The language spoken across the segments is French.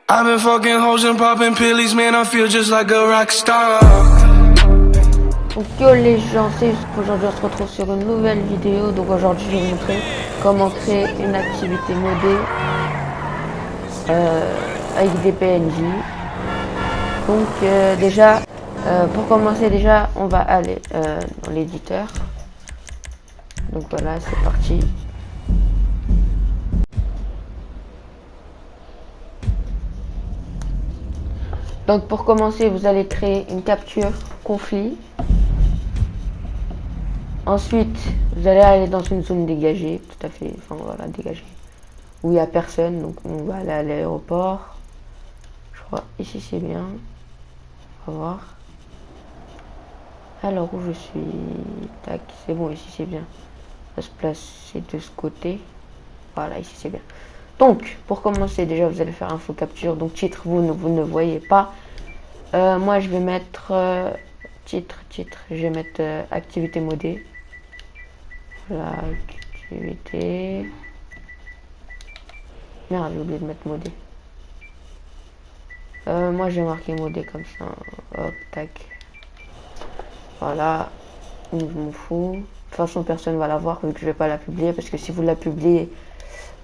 I've been fucking hoes and popping pillies, man, I feel just like a rock star. Donc yo les gens, c'est juste qu'aujourd'hui on se retrouve sur une nouvelle vidéo. Donc aujourd'hui je vais vous montrer comment créer une activité modée avec des PNJ. Donc déjà, pour commencer déjà, on va aller dans l'éditeur. Donc voilà, c'est parti. Donc pour commencer, vous allez créer une capture conflit. Ensuite, vous allez aller dans une zone dégagée, tout à fait, enfin voilà, dégagée, où il n'y a personne. Donc on va aller à l'aéroport. Je crois ici c'est bien. On va voir. Alors où je suis? Tac, c'est bon, ici c'est bien. On va se placer de ce côté. Voilà, ici c'est bien. Donc, pour commencer, déjà vous allez faire info capture. Donc titre, vous ne voyez pas. Moi je vais mettre titre, je vais mettre activité modée. Voilà, activité. Merde, j'ai oublié de mettre modé. Moi j'ai marqué modé comme ça. Hop, tac. Voilà. Je m'en fous. De toute façon, personne va la voir vu que je vais pas la publier. Parce que si vous la publiez,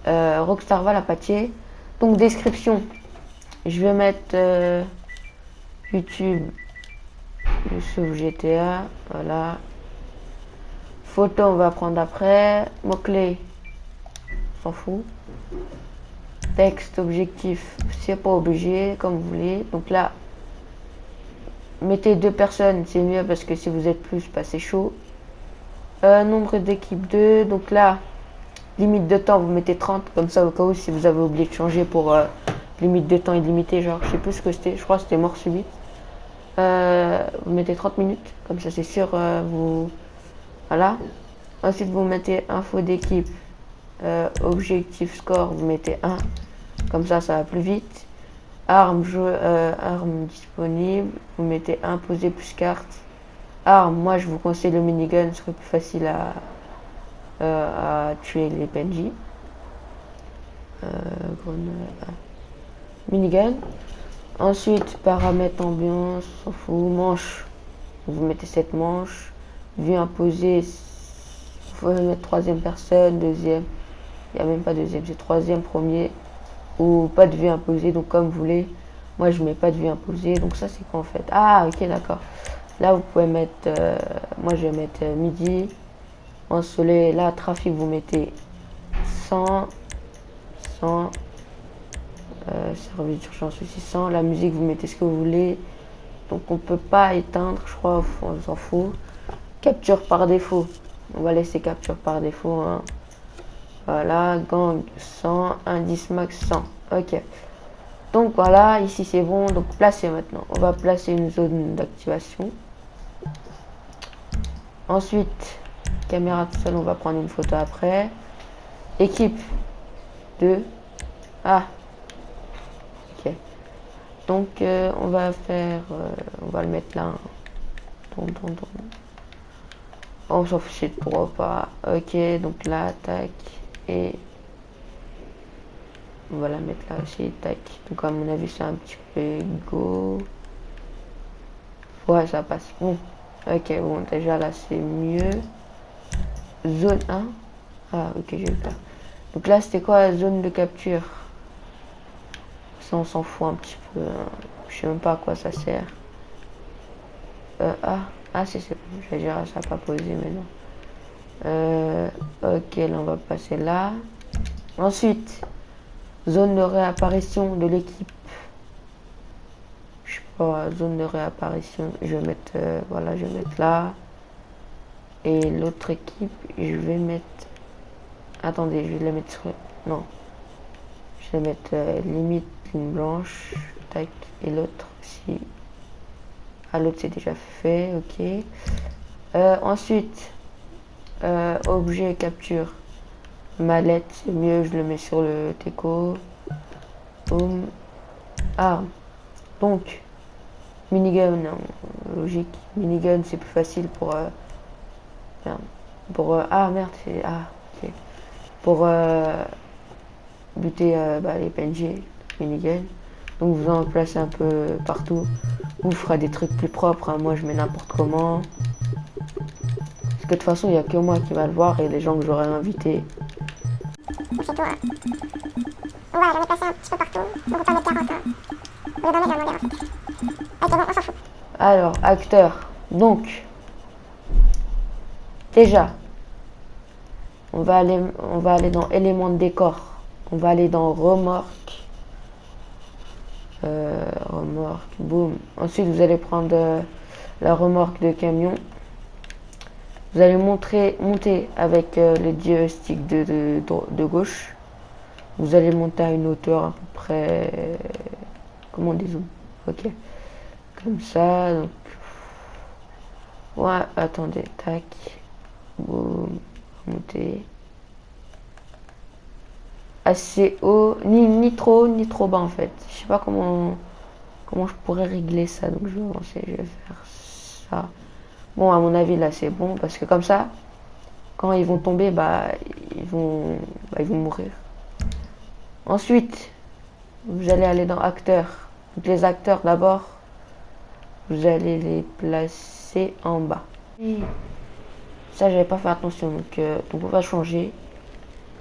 Rockstar va la patcher. Donc, description. Je vais mettre YouTube. Youssouf GTA. Voilà. Photo, on va prendre après. Mots-clés. On s'en fout. Texte, objectif. C'est pas obligé, comme vous voulez. Donc là, mettez 2 personnes, c'est mieux parce que si vous êtes plus, bah, c'est chaud. Nombre d'équipes 2. Donc là, limite de temps, vous mettez 30. Comme ça, au cas où, si vous avez oublié de changer pour limite de temps illimité, genre, je sais plus ce que c'était. Je crois que c'était mort subite. Vous mettez 30 minutes. Comme ça, c'est sûr, vous... Voilà. Ensuite, vous mettez info d'équipe. Objectif score, vous mettez 1. Comme ça va plus vite. Arme disponible, vous mettez 1 posé plus carte. Arme, moi je vous conseille le minigun, ce serait plus facile à tuer les PNJ. Minigun. Ensuite, paramètres ambiance, s'en fout. Manche, vous mettez 7 manches. Vue imposée, vous pouvez mettre troisième personne, deuxième. Il n'y a même pas deuxième, c'est troisième, premier. Ou pas de vue imposée, donc comme vous voulez. Moi je mets pas de vue imposée, donc ça c'est quoi en fait? Ah ok, d'accord. Là vous pouvez mettre, moi je vais mettre midi. En soleil, là trafic vous mettez 100, 100, service d'urgence aussi 100. La musique vous mettez ce que vous voulez. Donc on peut pas éteindre, je crois, on s'en fout. Capture par défaut, on va laisser capture par défaut, hein. Voilà, gang 100, indice max 100. Ok. Donc voilà, ici c'est bon. Donc placer maintenant. On va placer une zone d'activation. Ensuite, caméra tout seul, on va prendre une photo après. Équipe 2. Ah, ok. Donc on va faire, on va le mettre là. On s'en fiche de pourquoi pas. Ok, donc là, tac. Et on va la mettre là aussi, tac. Donc à mon avis c'est un petit peu go. Ouais, ça passe. Bon. Ok, bon, déjà là c'est mieux. Zone 1. Ah, ok, j'ai eu peur. Donc là c'était quoi la zone de capture? Ça on s'en fout un petit peu, hein. Je sais même pas à quoi ça sert. C'est bon. Je vais dire ça n'a pas posé mais non. Ok, là on va passer là. Ensuite, zone de réapparition de l'équipe. Je sais pas, zone de réapparition. Je vais mettre, voilà, je vais mettre là. Et l'autre équipe, je vais mettre... Attendez, je vais la mettre sur... Non. Je vais mettre limite ligne blanche. Tac. Et l'autre aussi. Ah, l'autre c'est déjà fait. Ok. Ensuite, objet capture. Mallette, c'est mieux. Je le mets sur le teco. Boom. Arme. Donc, minigun, non, logique. Minigun, c'est plus facile pour... merde. Pour... ah, merde, c'est... Ah, ok. Pour buter les PNJ, minigun. Donc vous en placez un peu partout. Vous ferez des trucs plus propres, hein. Moi je mets n'importe comment. Parce que de toute façon il n'y a que moi qui va le voir et les gens que j'aurais invités. Donc c'est tout. Voilà, j'en ai placé un petit peu partout. Donc on peut en mettre 40. Hein. Au lieu d'en mettre, j'en ai en fait. Ok, bon, on s'en fout. Alors, acteur. Donc, déjà, on va aller dans éléments de décor. On va aller dans remorque. Remorque, boum. Ensuite, vous allez prendre la remorque de camion. Vous allez monter avec le joystick de gauche. Vous allez monter à une hauteur à peu près... Comment on dit zoom? Ok. Comme ça. Donc... Ouais, attendez. Tac. Boum. Monter. Assez haut. Ni trop haut, ni trop bas en fait. Je sais pas comment je pourrais régler ça. Donc je vais avancer. Je vais faire ça. Bon, à mon avis, là, c'est bon. Parce que comme ça, quand ils vont tomber, ils vont mourir. Ensuite, vous allez aller dans acteurs. Donc les acteurs, d'abord, vous allez les placer en bas. Ça, j'avais pas fait attention. Donc on va changer.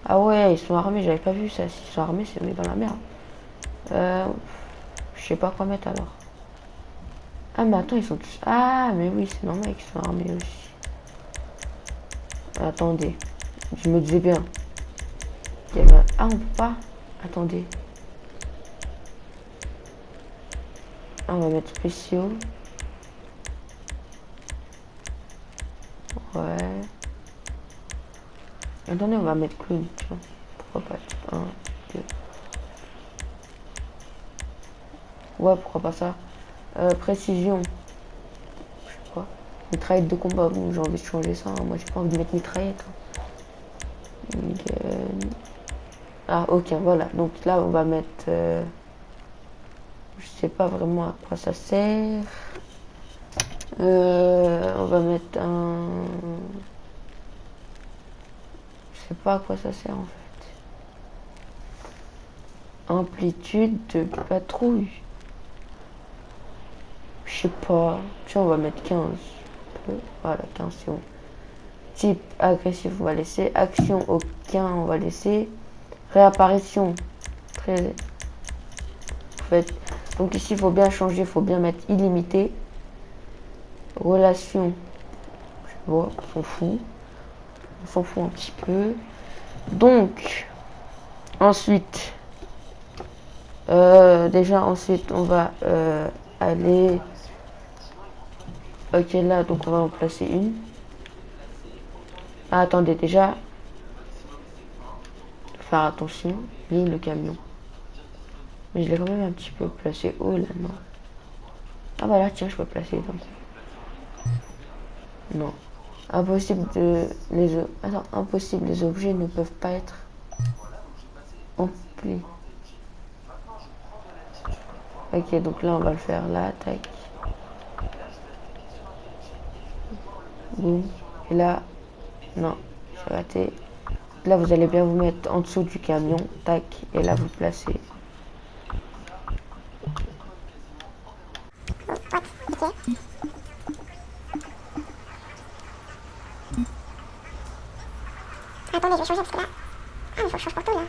Ah ouais, ils sont armés. J'avais pas vu ça. S'ils sont armés, c'est mis dans la merde. Je sais pas quoi mettre alors. Ah, mais attends, ils sont tous... Ah, mais oui, c'est normal qu'ils soient armés aussi. Attendez. Je me disais bien. Ah, on peut pas. Attendez. Ah, on va mettre spéciaux. Ouais. Attendez, on va mettre clown, tu vois. Pourquoi pas? 1, 2. Ouais, pourquoi pas ça? Précision. Je sais pas. Mitraillette de combat. Bon, j'ai envie de changer ça. Hein. Moi, j'ai pas envie de mettre mitraillette. Hein. Ah, ok, voilà. Donc là, on va mettre... je sais pas vraiment à quoi ça sert. On va mettre un... Je sais pas à quoi ça sert en fait. Amplitude de patrouille. Je sais pas. Tiens, on va mettre 15. Voilà, 15 c'est bon. Type agressif, on va laisser. Action aucun, on va laisser. Réapparition. Très... En fait. Donc ici, il faut bien changer. Il faut bien mettre illimité. Relation. Je sais pas, on s'en fout. On s'en fout un petit peu. Donc, ensuite, ensuite, on va aller... Ok, là, donc on va en placer une. Ah, attendez, déjà, faire attention, le camion. Mais je l'ai quand même un petit peu placé haut, là, non? Ah, bah là, tiens, je peux placer donc. Non. Impossible impossible, les objets ne peuvent pas être emplis. Ok, donc là, on va le faire là, tac. Boum. Et là, non, j'ai raté. Là, vous allez bien vous mettre en dessous du camion, tac, et là, vous placez. Ok. Attendez, je vais changer parce que là... Ah, il faut que je change pour tout là.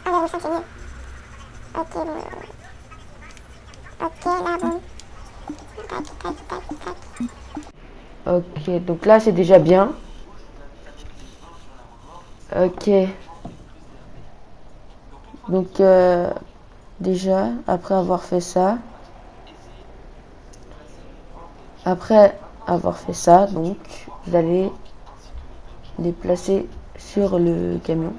1,5 c'est mieux. Ok, bon. Ok, là, bon. Tac, tac, tac, tac. Ok, donc là, c'est déjà bien. Ok. Donc, déjà, après avoir fait ça, donc, vous allez les placer sur le camion.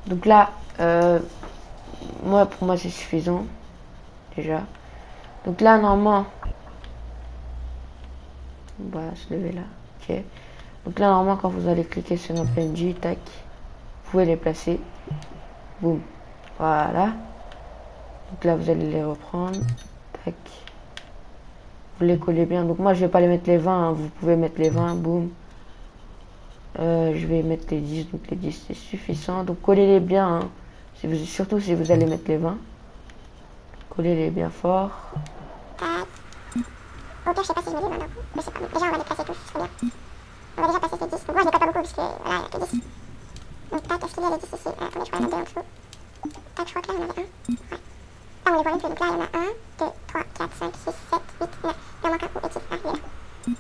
Donc là, pour moi, c'est suffisant, déjà. Donc là, normalement, on va se lever là. Ok. Donc là, normalement, quand vous allez cliquer sur un PNJ, tac, vous pouvez les placer. Boum. Voilà. Donc là, vous allez les reprendre. Tac. Vous les collez bien. Donc moi je vais pas les mettre les 20, hein. Vous pouvez mettre les 20, boum. Je vais mettre les 10, donc les 10 c'est suffisant. Donc collez-les bien, hein. Surtout si vous allez mettre les 20. Collez-les bien fort. Tac. Ok, je sais pas si je mets les 20 d'un coup. Je sais pas. Déjà, on va les placer tous, c'est bien. On va déjà passer ces 10. Donc moi, je les colle pas beaucoup, puisque voilà, il n'y a que 10. Donc tac, est-ce qu'il y a les 10 ici? Attendez, je crois qu'il y en a 2 en dessous. Tac, je crois que là, il y en avait un. Ouais. Ah, on les voit même plus. Donc là, il y en a 1, 2, 3, 4, 5, 6, 7, 8, 9. Il en manque un. Où est-il? Ah, il est là.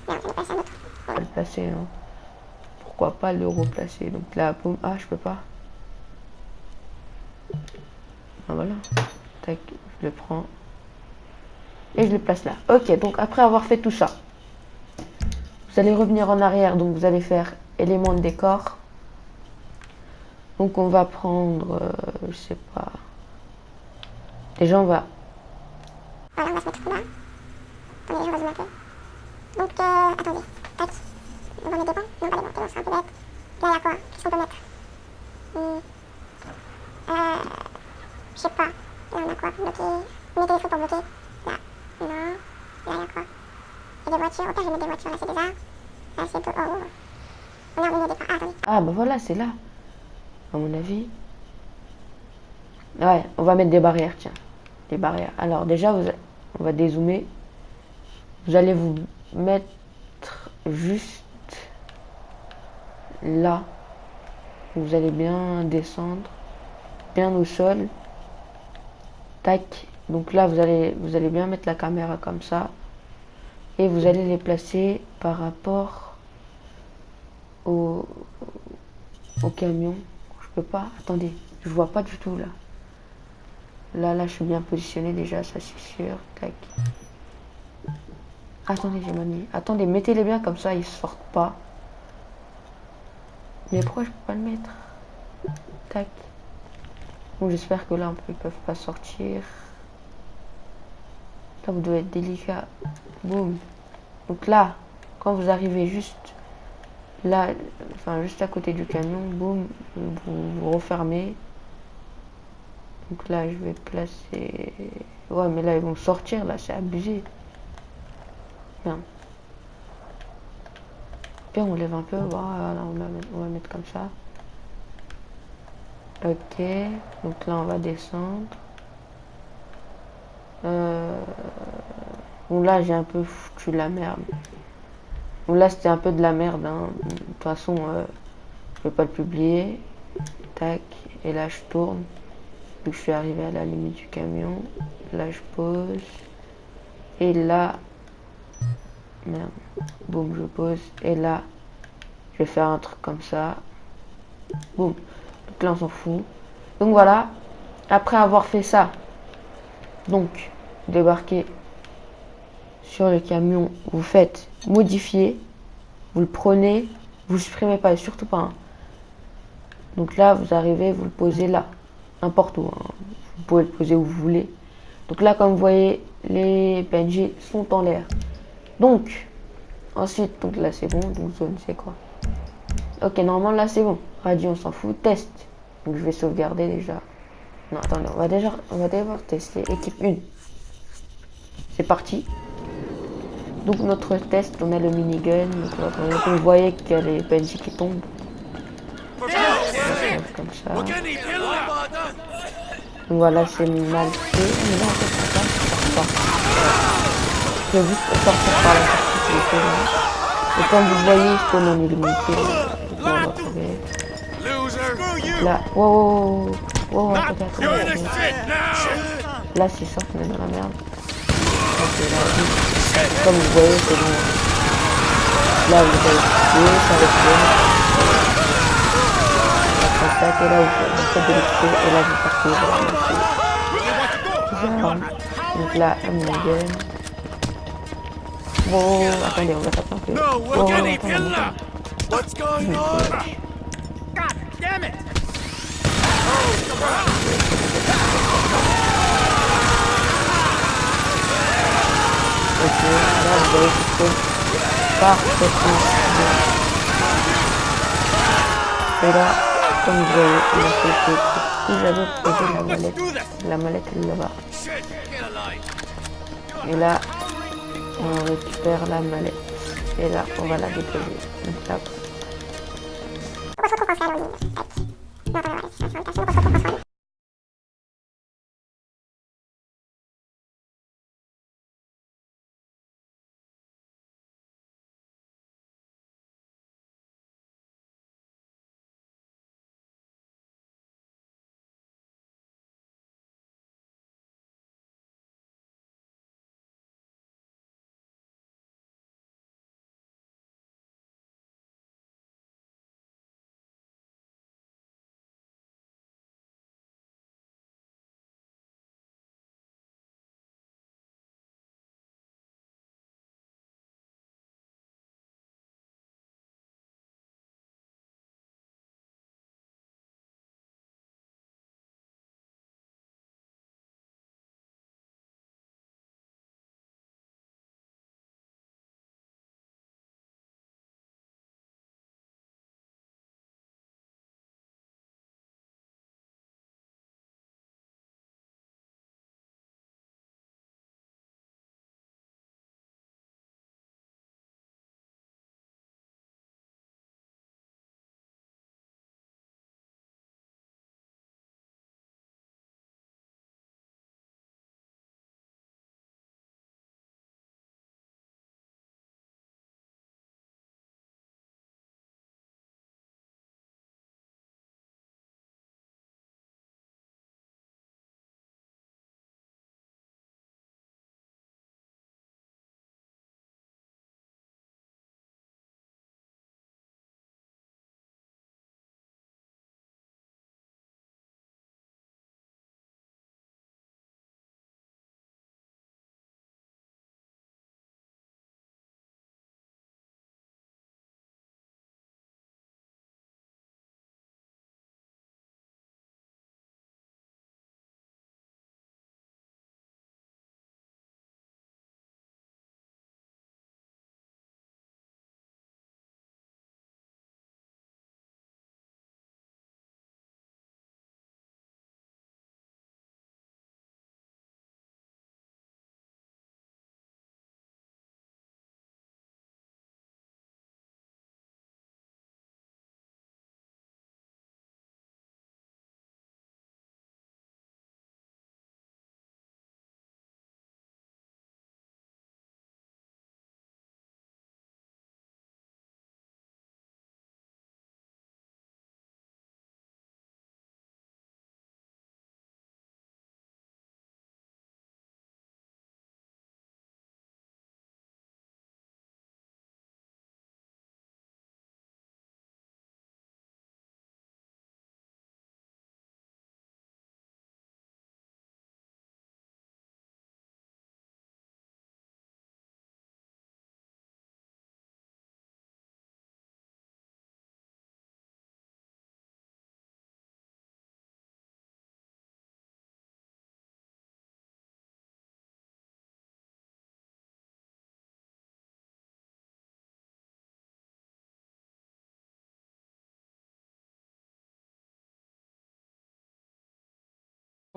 Merde, j'en ai placé un autre. On va le placer, hein. Pourquoi pas le replacer? Donc là, boum. Ah, je peux pas. Ah, voilà. Tac, je le prends. Et je le place là. Ok, donc après avoir fait tout ça, vous allez revenir en arrière. Donc vous allez faire éléments de décor. Donc on va prendre, je sais pas. Déjà on va... Voilà, on va se mettre là. Attendez, je rezoome un peu. Donc, attendez. Tac. On va mettre des bancs? Non, pas des bancs, c'est un peu bête. Là, il y a quoi? Qu'est-ce qu'on peut mettre? Je sais pas. Là, on a quoi pour bloquer? Mettez des trucs pour bloquer. Là. Non. Là, il y a quoi? Il y a des voitures. Ok, je vais mettre des voitures. Là, c'est des arbres. Là, c'est tout. Oh. On est revenu au départ. Ah, attendez. Ah bah voilà, c'est là. À mon avis. Ouais, on va mettre des barrières, tiens. Des barrières. Alors déjà, on va dézoomer. Vous allez vous mettre juste là. Vous allez bien descendre. Bien au sol. Tac. Donc là, vous allez bien mettre la caméra comme ça. Et vous allez les placer par rapport au camion. Je peux pas. Attendez, je vois pas du tout là. Là, je suis bien positionné déjà, ça c'est sûr. Tac. Attendez, j'ai mis. Attendez, mettez-les bien comme ça, ils sortent pas. Mais pourquoi je peux pas le mettre? Tac. Bon, j'espère que là, ils peuvent pas sortir. Là, vous devez être délicat. Boum. Donc là, quand vous arrivez juste là, enfin juste à côté du camion, boum, vous refermez. Donc là, je vais placer... Ouais, mais là, ils vont sortir, là, c'est abusé. Bien. Puis on lève un peu, voilà, on va mettre comme ça. Ok, donc là, on va descendre. Bon, là, j'ai un peu foutu la merde. Bon, là, c'était un peu de la merde, hein. De toute façon, je vais pas le publier. Tac, et là, je tourne. Donc je suis arrivé à la limite du camion. Là je pose. Et là. Merde. Boum, je pose. Et là. Je vais faire un truc comme ça. Boum. Donc là on s'en fout. Donc voilà. Après avoir fait ça. Donc. Débarquez sur le camion. Vous faites modifier. Vous le prenez. Vous le supprimez pas. Surtout pas. Hein. Donc là vous arrivez. Vous le posez là. N'importe où, hein. Vous pouvez le poser où vous voulez. Donc là, comme vous voyez, les PNJ sont en l'air. Donc, ensuite, donc là c'est bon. Donc zone, c'est quoi? Ok, normalement là c'est bon. Radio, on s'en fout. Test. Donc je vais sauvegarder déjà. Non, attendez, on va d'abord tester. Équipe 1. C'est parti. Donc notre test, on a le minigun. Donc vous voyez qu'il y a les PNJ qui tombent. Comme ça. Donc voilà, c'est mal fait. Mais là, en fait, ça sort pas. Je vais juste sortir par la sortie qui est là. Et comme vous voyez, il spawn en illimité. Donc là, on va trouver. Là, wow, attends. Là, c'est sûr qu'on est dans la merde. Okay, là, comme vous voyez, c'est bon. Là, vous allez tuer, ça va être bien. Et là vous faites de l'expé et là vous partez. Donc là un minigun. Bon, attendez, on va taper un peu. Bon, attendez. Ok, là vous allez tout parfaitement. Et là, comme vous voyez, j'avais posé la mallette est là-bas. Et là, On récupère la mallette. Et là, on va la déposer. Donc là. On se retrouve en salle en ligne. Tac. Non, attends, ouais, c'est sur l'invitation. Donc on se retrouve ensemble.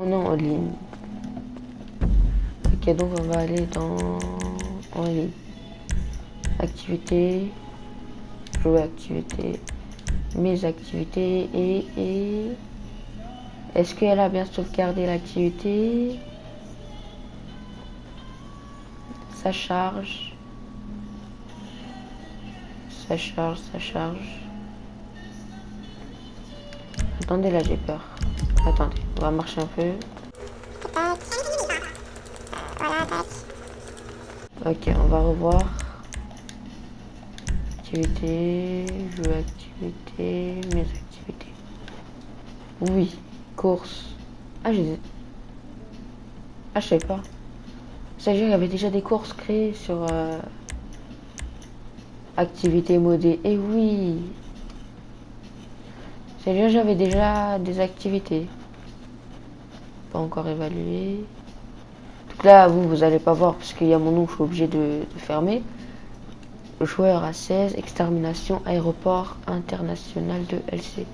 On est en ligne. Ok, donc on va aller dans en ligne. Activités, jouer activité, mes activités et est-ce qu'elle a bien sauvegardé l'activité? Ça charge. Ça charge, ça charge. Attendez, là j'ai peur. Attendez, on va marcher un peu. Tac. Voilà, tac. Ok, on va revoir. Activité, jouer activité, mes activités. Oui, course. Ah, je sais pas. Ça veut dire qu'il y avait déjà des courses créées sur activité modée. Et oui. C'est dire j'avais déjà des activités. Pas encore évalué. Donc là, vous allez pas voir parce qu'il y a mon nom, je suis obligé de fermer. Joueur à 16, extermination, aéroport international de LC.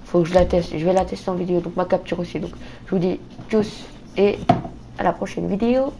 Faut que je la teste. Je vais la tester en vidéo, donc ma capture aussi. Donc je vous dis tchuss et à la prochaine vidéo.